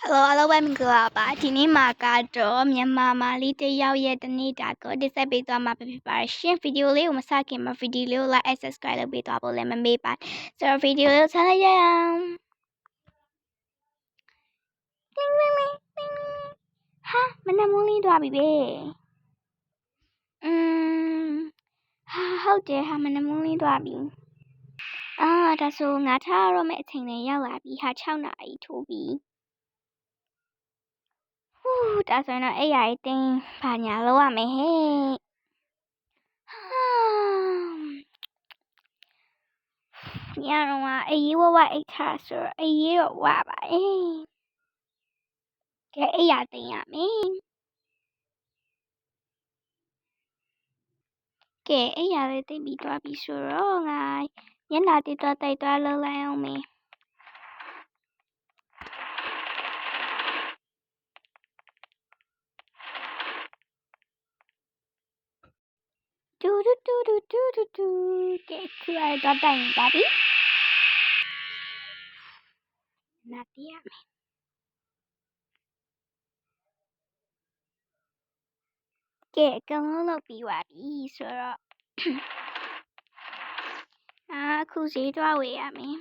Hello အားလုံးပဲမင်္ဂလာပါဒီနေ့မှာကတော့မြန်မာမာလေးတစ်ယောက်ရဲ့တနေ့တာကိုတင်ဆက်ပေးသွားမှာဖြစ်ပါတယ်ရှင်ဗီဒီယိုလေးကိုမစခင်မှာဗီဒီယိုလေးကို like and subscribe လုပ်ပေးသွားဖို့လည်းမမေ့ပါဆိုတော့ဗီဒီယိုလေးဆက်လိုက်ရအောင်ဟာမနက်မိုးလင်းသွားပြီပဲဟာဟုတ်တယ်ဟာမနက်မိုးလင်းသွားပြီဒါဆိုငါထားရမယ့်အချိန်လည်းရောက်လာပြီဟာ6 နာရီထိုးပြီဒါဆိုရင်တော့အဲ့ရည်တင်းဘာညာလောက်ရမယ်ဟဲ့ညတော့အေးဝဝအိတ်ထားဆိုအေးတော့ဝပါကဲအဲ့ရတင်းရမယ်ကဲအဲ့ရလေးတိတ်ပြီးသွားပြီဆိုတော့ငါညနာတိတ်သွားတိုက်သွားလှုပ်လိုက်အောင်မယ်တူကဲခရတော့တိုင်ပါပြီနာတီးရမယ်ကဲကောင်းလုံးလုပ်ပြီးပါပြီဆိုတော့အခုဈေးသွားဝယ်ရမယ်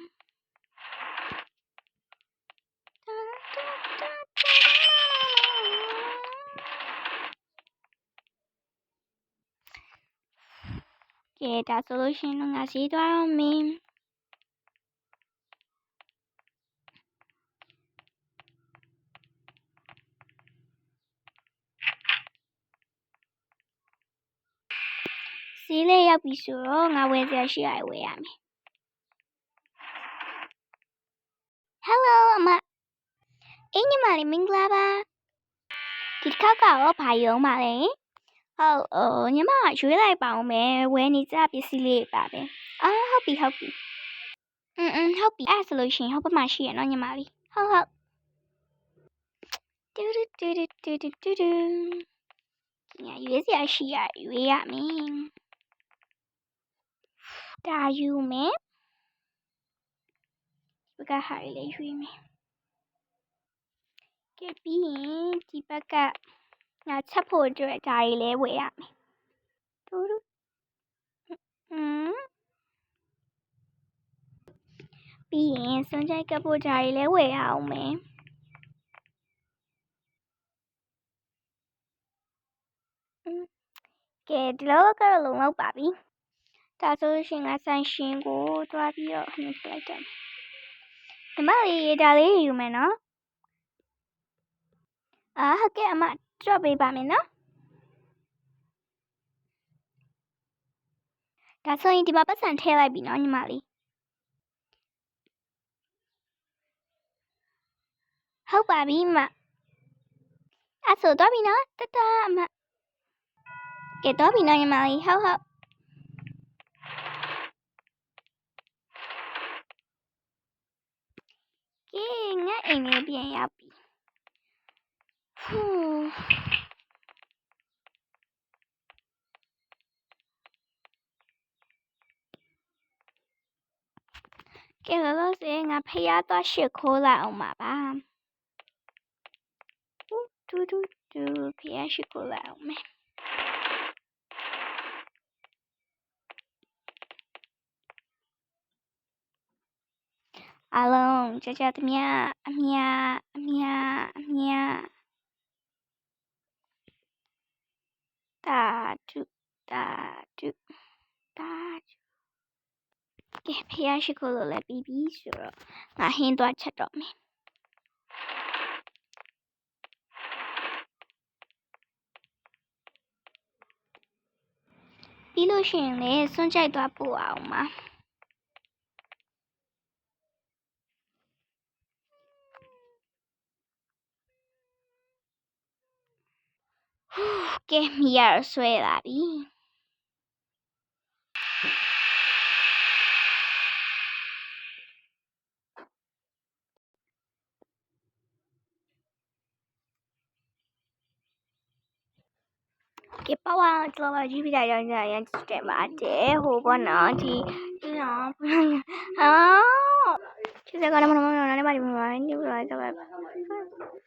ကဲဒါဆိုလို့ရှိရင်တော့ငါဈေးသွားတော့မယ်ဈေးလေးရောက်ပြီဆိုတော့ငါဝယ်စရာရှိရဝယ်ရမယ် Hello အမအင်းညီမလေးမင်္ဂလာပါဒီတစ်ခါကတော့ဘာရုံးပါလဲဟုတ်ညီမရွေးလိုက်ပါဦးမယ်ဝယ်နေကြပစ္စည်းလေးပါပဲဟုတ်ပြီဟုတ်ပြီဟုတ်ပြီအဲ့ဆိုလို့ရှိရင်ဟုတ်ပါမှရှိရနော်ညီမလေးဟုတ်တူညာရွေးစရာရှိရရွေးရမယ်ဒါယူမယ်ဒီဘက်ကဟာလေးရွေးမယ်ကဲပြီးရင်ဒီဘက်ကငါချက်ဖို့အတွက်ဒါတွေလည်းဝယ်ရမယ်ပြီးရင်စွန်ကြိုက်ကပ်ဖို့ဒါတွေလည်းဝယ်ရအောင်မယ်ကဲဒီလောက်ကတော့လုံလောက်ပါပြီဒါဆိုရှင်ကဆန်ရှင်ကိုတွားပြီးတော့နှိပ်လိုက်တယ်ဒီမလေးဒါလေးယူမယ်နော်ဟုတ်ကဲ့အမကြော့ပေးပါမယ်နော်ဒါဆိုရင်ဒီမှာပတ်စံထည့်လိုက်ပြီနော်ညီမလေးဟုတ်ပါပြီအမအဲ့ဆိုတော့ပြီနော်တတအမကဲတော့ပြီနော်ညီမလေးဟုတ်ကဲငါအိမ်လေးပြန်ရောက်ပြီကဲလောလောဆယ်ငါဖျားသွားရှစ်ခိုးလိုက်အောင်ပါတူဖျားရှစ်ခိုးလိုက်အောင်မယ်အားလုံးကြသမျှအမြတာတုကဲဖျားရှိခိုးလို့လည်းပြီးပြီဆိုတော့ငါဟင်းသွားချက်တော့မယ်ပြီးလို့ရှိရင်လည်းစွန့်ကြိုက်သွားပို့အောင်ပါကဲမီရဆွဲလာပြီကဲပေါ့ကျွန်တော်ကြည့်ပြကြရရင်တက်ပါတယ်ဟိုဘောနော်ဒီနော်其实刚才我们那里面就来这个。ဘူး